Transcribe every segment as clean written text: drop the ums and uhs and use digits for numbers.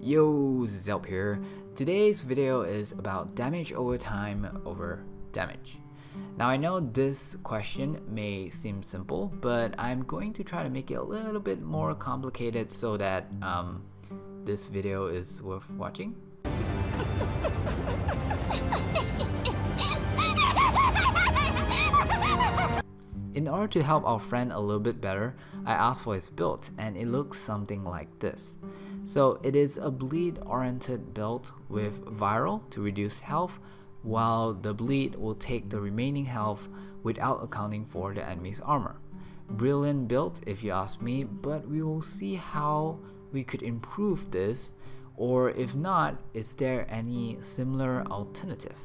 Yo, Zelp here. Today's video is about damage over time over damage. Now I know this question may seem simple, but I'm going to try to make it a little bit more complicated so that this video is worth watching. In order to help our friend a little bit better, I asked for his build, and it looks something like this. So it is a bleed oriented build with viral to reduce health, while the bleed will take the remaining health without accounting for the enemy's armor. Brilliant build if you ask me, but we will see how we could improve this, or if not, is there any similar alternative?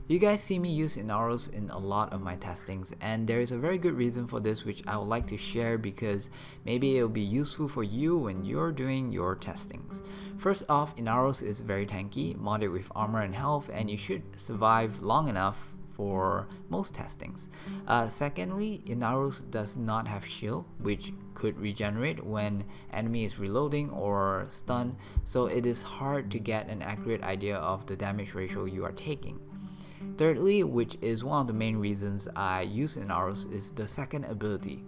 You guys see me use Inaros in a lot of my testings, and there is a very good reason for this which I would like to share because maybe it will be useful for you when you're doing your testings. First off, Inaros is very tanky, modded with armor and health, and you should survive long enough for most testings. Secondly, Inaros does not have shield, which could regenerate when enemy is reloading or stunned, so it is hard to get an accurate idea of the damage ratio you are taking. Thirdly, which is one of the main reasons I use Inaros, is the second ability.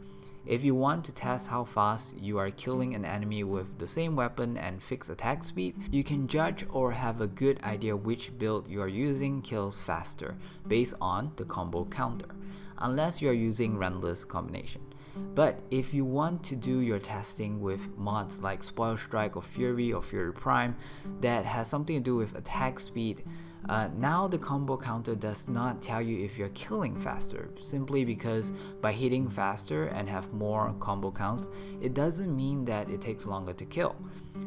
If you want to test how fast you are killing an enemy with the same weapon and fixed attack speed, you can judge or have a good idea which build you are using kills faster based on the combo counter, unless you are using Rentless combination. But if you want to do your testing with mods like Spoil Strike or Fury Prime that has something to do with attack speed, now the combo counter does not tell you if you're killing faster, simply because by hitting faster and have more combo counts, it doesn't mean that it takes longer to kill.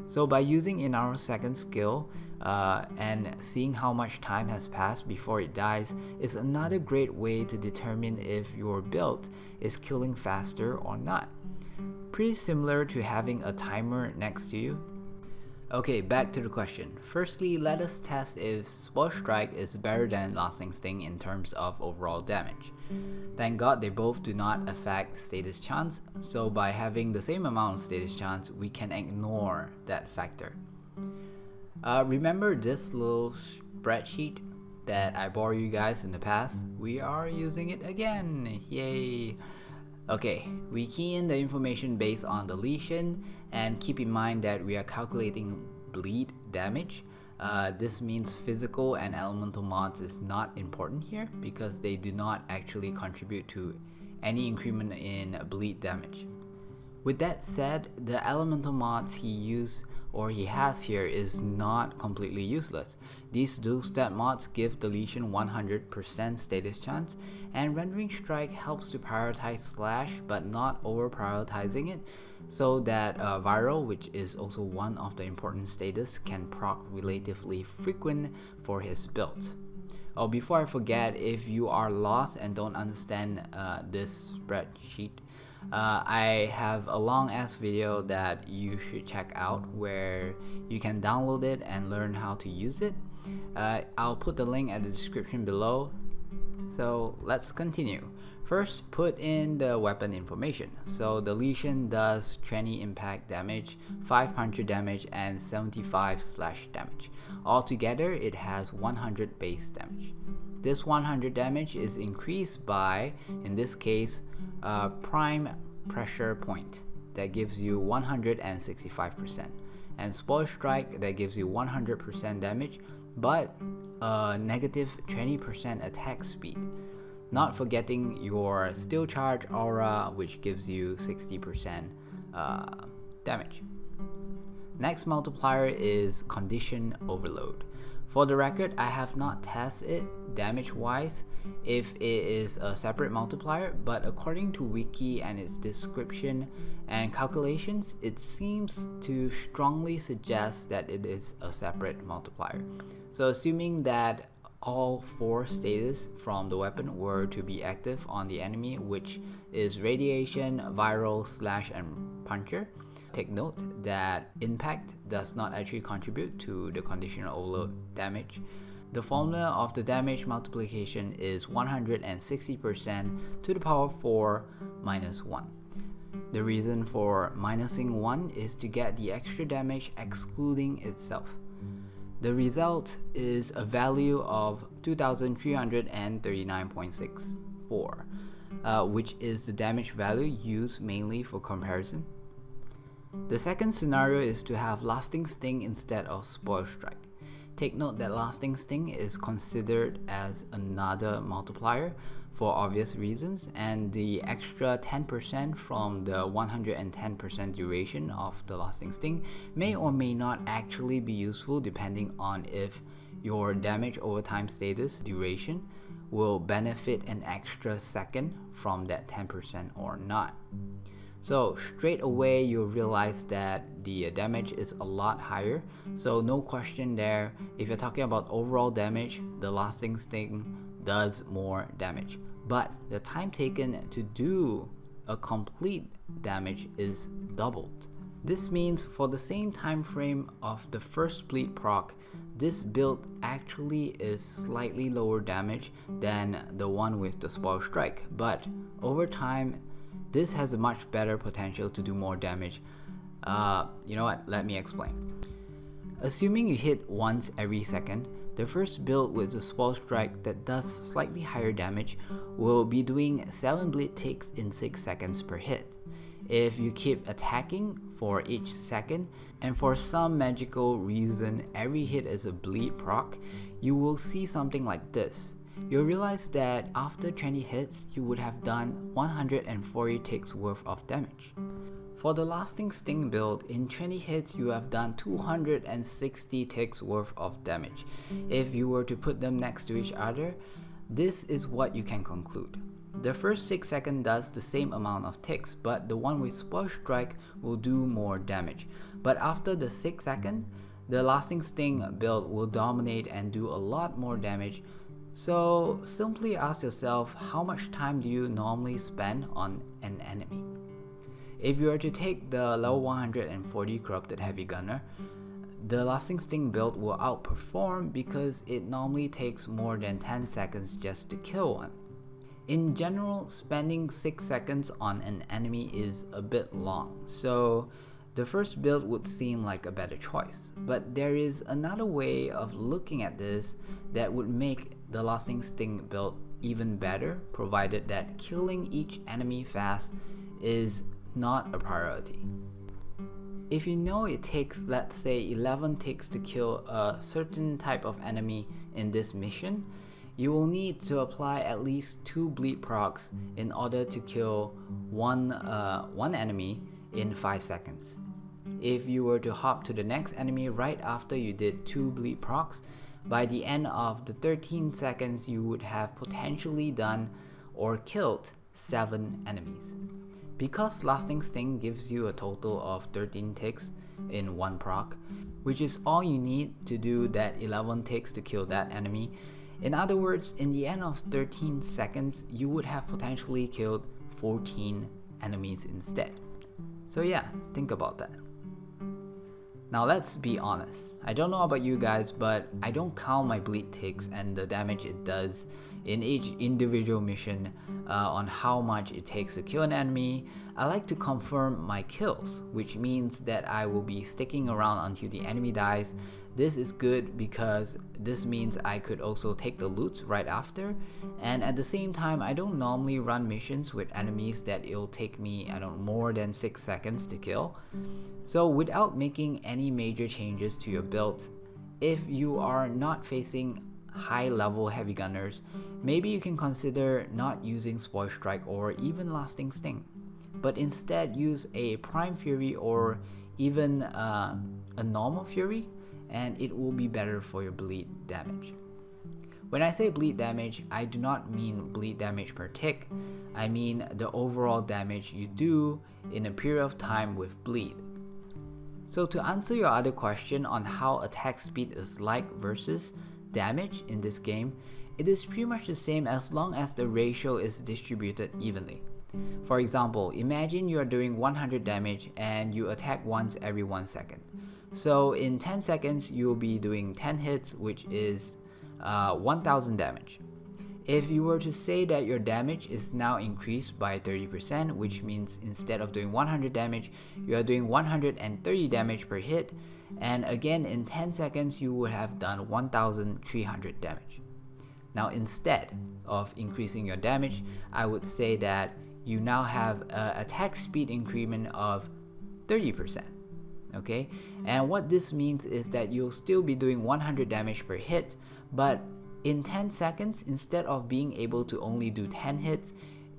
So by using in our second skill and seeing how much time has passed before it dies is another great way to determine if your build is killing faster or not. Pretty similar to having a timer next to you. Okay, back to the question. Firstly, let us test if Spoil Strike is better than Lasting Sting in terms of overall damage. Thank God they both do not affect status chance, so by having the same amount of status chance, we can ignore that factor. Remember this little spreadsheet that I borrowed you guys in the past? We are using it again, yay! Okay, we key in the information based on the lesion, and keep in mind that we are calculating bleed damage. This means physical and elemental mods is not important here because they do not actually contribute to any increment in bleed damage. With that said, the elemental mods he has here is not completely useless. These dual stat mods give the Lesion 100% status chance, and Rendering Strike helps to prioritize Slash but not over prioritizing it, so that Viral, which is also one of the important status, can proc relatively frequent for his build. Oh, before I forget, if you are lost and don't understand this spreadsheet, I have a long ass video that you should check out where you can download it and learn how to use it. I'll put the link at the description below. So let's continue. First, put in the weapon information. So the Lesion does 20 impact damage, 5 puncture damage, and 75 slash damage. Altogether, it has 100 base damage. This 100 damage is increased by, in this case, Prime Pressure Point that gives you 165%, and Spoil Strike that gives you 100% damage but negative 20% attack speed. Not forgetting your Steel Charge Aura, which gives you 60% damage. Next multiplier is Condition Overload. For the record, I have not tested it damage wise if it is a separate multiplier, but according to wiki and its description and calculations, it seems to strongly suggest that it is a separate multiplier. So assuming that all 4 status from the weapon were to be active on the enemy, which is Radiation, Viral, Slash, and Puncher, take note that impact does not actually contribute to the conditional overload damage. The formula of the damage multiplication is 160% to the power 4 minus 1. The reason for minusing 1 is to get the extra damage excluding itself. The result is a value of 2339.64, which is the damage value used mainly for comparison. The second scenario is to have Lasting Sting instead of Spoil Strike. Take note that Lasting Sting is considered as another multiplier for obvious reasons, and the extra 10% from the 110% duration of the Lasting Sting may or may not actually be useful depending on if your damage over time status duration will benefit an extra second from that 10% or not. So straight away you'll realize that the damage is a lot higher, so no question there. If you're talking about overall damage, the Lasting Sting does more damage, but the time taken to do a complete damage is doubled. This means for the same time frame of the first bleed proc, this build actually is slightly lower damage than the one with the Spoil Strike, but over time this has a much better potential to do more damage. You know what, let me explain. Assuming you hit once every second, the first build with the Spoil Strike that does slightly higher damage will be doing 7 bleed ticks in 6 seconds per hit. If you keep attacking for each second, and for some magical reason every hit is a bleed proc, you will see something like this. You'll realize that after 20 hits, you would have done 140 ticks worth of damage. For the Lasting Sting build, in 20 hits you have done 260 ticks worth of damage. If you were to put them next to each other, this is what you can conclude. The first 6 seconds does the same amount of ticks, but the one with Spoil Strike will do more damage. But after the 6 seconds, the Lasting Sting build will dominate and do a lot more damage. So simply ask yourself, how much time do you normally spend on an enemy? If you were to take the level 140 Corrupted Heavy Gunner, the Lasting Sting build will outperform because it normally takes more than 10 seconds just to kill one. In general, spending 6 seconds on an enemy is a bit long, so the first build would seem like a better choice. But there is another way of looking at this that would make the Lasting Sting build even better, provided that killing each enemy fast is not a priority. If you know it takes, let's say, 11 ticks to kill a certain type of enemy in this mission, you will need to apply at least 2 bleed procs in order to kill one enemy in 5 seconds. If you were to hop to the next enemy right after you did 2 bleed procs, by the end of the 13 seconds you would have potentially done or killed 7 enemies. Because Lasting Sting gives you a total of 13 ticks in 1 proc, which is all you need to do that 11 ticks to kill that enemy. In other words, in the end of 13 seconds, you would have potentially killed 14 enemies instead. So yeah, think about that. Now let's be honest, I don't know about you guys, but I don't count my bleed ticks and the damage it does in each individual mission on how much it takes to kill an enemy. I like to confirm my kills, which means that I will be sticking around until the enemy dies. This is good because this means I could also take the loot right after, and at the same time I don't normally run missions with enemies that it'll take me, I don't know, more than 6 seconds to kill. So without making any major changes to your build, if you are not facing high level heavy gunners, maybe you can consider not using Spoil Strike or even Lasting Sting, but instead use a Prime Fury or even a normal Fury, and it will be better for your bleed damage. When I say bleed damage, I do not mean bleed damage per tick, I mean the overall damage you do in a period of time with bleed. So to answer your other question on how attack speed is like versus damage in this game, it is pretty much the same as long as the ratio is distributed evenly. For example, imagine you are doing 100 damage and you attack once every 1 second. So in 10 seconds, you'll be doing 10 hits, which is 1000 damage. If you were to say that your damage is now increased by 30%, which means instead of doing 100 damage, you are doing 130 damage per hit, and again in 10 seconds you would have done 1300 damage. Now instead of increasing your damage, I would say that you now have an attack speed increment of 30%. Okay, and what this means is that you'll still be doing 100 damage per hit, but in 10 seconds, instead of being able to only do 10 hits,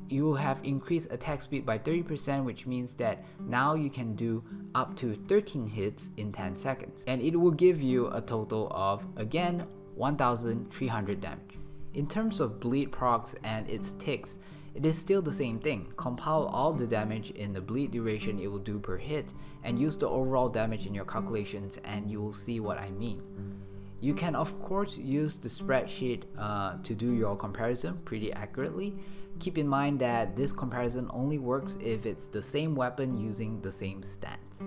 you have increased attack speed by 30%, which means that now you can do up to 13 hits in 10 seconds. And it will give you a total of, again, 1300 damage. In terms of bleed procs and its ticks, it is still the same thing. Compile all the damage in the bleed duration it will do per hit and use the overall damage in your calculations, and you will see what I mean. You can of course use the spreadsheet to do your comparison pretty accurately. Keep in mind that this comparison only works if it's the same weapon using the same stats.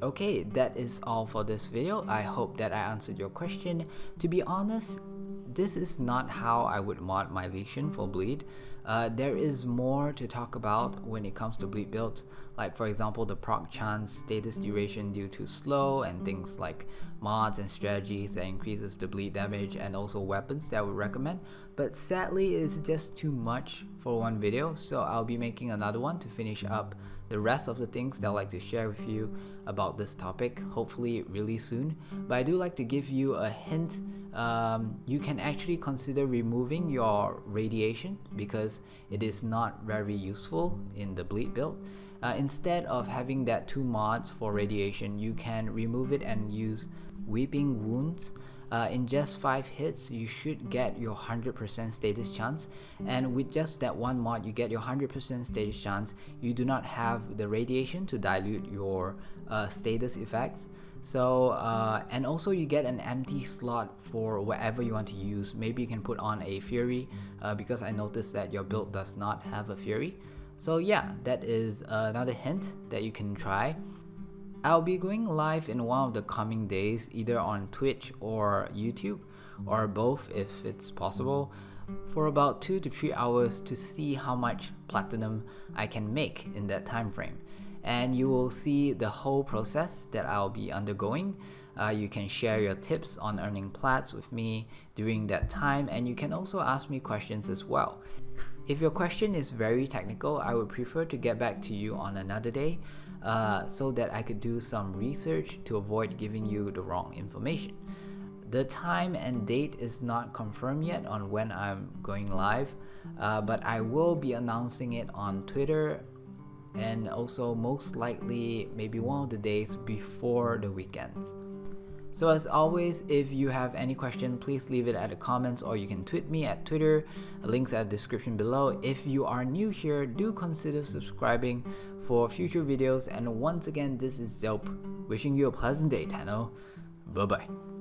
Okay, that is all for this video. I hope that I answered your question. To be honest, this is not how I would mod my Lesion for bleed. There is more to talk about when it comes to bleed builds, like for example the proc chance, status duration due to slow, and things like mods and strategies that increases the bleed damage, and also weapons that I would recommend. But sadly it's just too much for one video, so I'll be making another one to finish up the rest of the things that I'd like to share with you about this topic, hopefully really soon. But I do like to give you a hint. You can actually consider removing your radiation because it is not very useful in the bleed build. Instead of having that 2 mods for radiation, you can remove it and use weeping wounds. In just 5 hits you should get your 100% status chance, and with just that 1 mod you get your 100% status chance. You do not have the radiation to dilute your status effects. So and also you get an empty slot for whatever you want to use. Maybe you can put on a fury because I noticed that your build does not have a fury. So yeah, that is another hint that you can try. I'll be going live in one of the coming days, either on Twitch or YouTube, or both if it's possible, for about 2 to 3 hours to see how much platinum I can make in that time frame. And you will see the whole process that I'll be undergoing. You can share your tips on earning plats with me during that time, and you can also ask me questions as well. If your question is very technical, I would prefer to get back to you on another day so that I could do some research to avoid giving you the wrong information. The time and date is not confirmed yet on when I'm going live, but I will be announcing it on Twitter, and also most likely maybe one of the days before the weekends. So as always, if you have any question, please leave it at the comments, or you can tweet me at Twitter. Links at the description below. If you are new here, do consider subscribing for future videos. And once again, this is Zelp, wishing you a pleasant day, Tano. Bye bye.